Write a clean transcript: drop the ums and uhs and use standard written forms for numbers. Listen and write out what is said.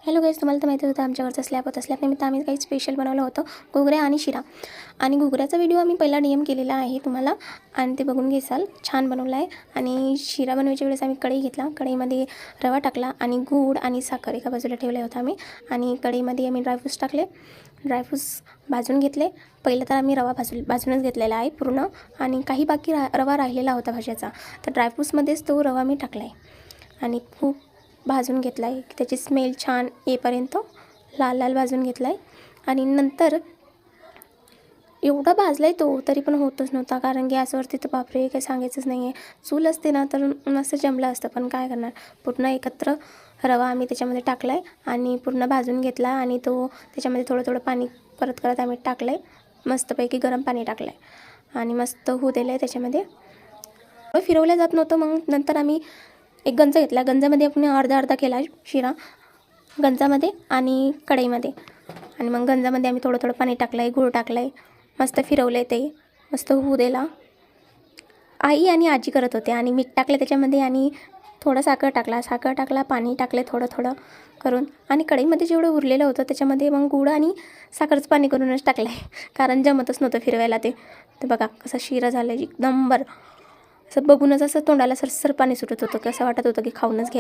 Hello guys, तुम्हाला तर माहिती होतं आमच्यावरचा स्लॅब होता. स्लॅबनिमित्त आम्ही काही स्पेशल बनवलं होतं, घुगऱ्या आणि शिरा. आणि घुगऱ्याचा व्हिडिओ आम्ही पहिला DM केलेला आहे तुम्हाला, आणि ते बघून घेसाल. छान बनवला आहे. आणि शिरा बनवायच्या वेळेस आम्ही कढई घेतला, कढईमध्ये रवा टाकला आणि गूळ आणि साखर एका बाजूला ठेवले होता आम्ही. आणि कढईमध्ये आम्ही ड्रायफ्रूट्स टाकले, ड्रायफ्रूट्स भाजून घेतले. पहिलं तर आम्ही रवा भाजूनच घेतलेला आहे पूर्ण, आणि काही बाकी रवा राहिलेला होता भाज्याचा, तर ड्रायफ्रूट्समध्येच तो रवा मी टाकला आहे आणि खूप भाजून घेतला आहे. त्याची स्मेल छान येईपर्यंत लाल लाल भाजून घेतला आहे. आणि नंतर एवढा भाजला आहे तो, तरी पण होतच नव्हता, कारण गॅसवरती तर बापरे काही सांगायचंच नाही आहे. चूल असते ना तर मस्त जमलं असतं, पण काय करणार. पूर्ण एकत्र रवा आम्ही त्याच्यामध्ये टाकला आहे आणि पूर्ण भाजून घेतला. आणि तो त्याच्यामध्ये थोडं थोडं पाणी करत करत आम्ही टाकलं आहे. मस्तपैकी गरम पाणी टाकलं आहे आणि मस्त होऊ दिलं आहे. त्याच्यामध्ये फिरवल्या जात नव्हतं. मग नंतर आम्ही एक गंज घेतला, गंजामध्ये आपण अर्धा अर्धा केला शिरा गंजामध्ये आणि कढईमध्ये. आणि मग गंजामध्ये आम्ही थोडं थोडं पाणी टाकलं आहे, गूळ टाकलं आहे, मस्त फिरवलं आहे. ते मस्त होऊ दिला. आई आणि आजी करत होते. आणि मीठ टाकलं त्याच्यामध्ये आणि थोडं साखर टाकला, पाणी टाकले थोडं थोडं करून. आणि कढईमध्ये जेवढं उरलेलं होतं त्याच्यामध्ये मग गूळ आणि साखरचं पाणी करूनच टाकलं आहे, कारण जमतच नव्हतं फिरवायला ते. तर बघा कसा शिरा झाला, एक नंबर. असं बघूनच असं तोंडाला सरसर पाणी सुटत होतं, कसं वाटत होतं की खाऊनच घ्या.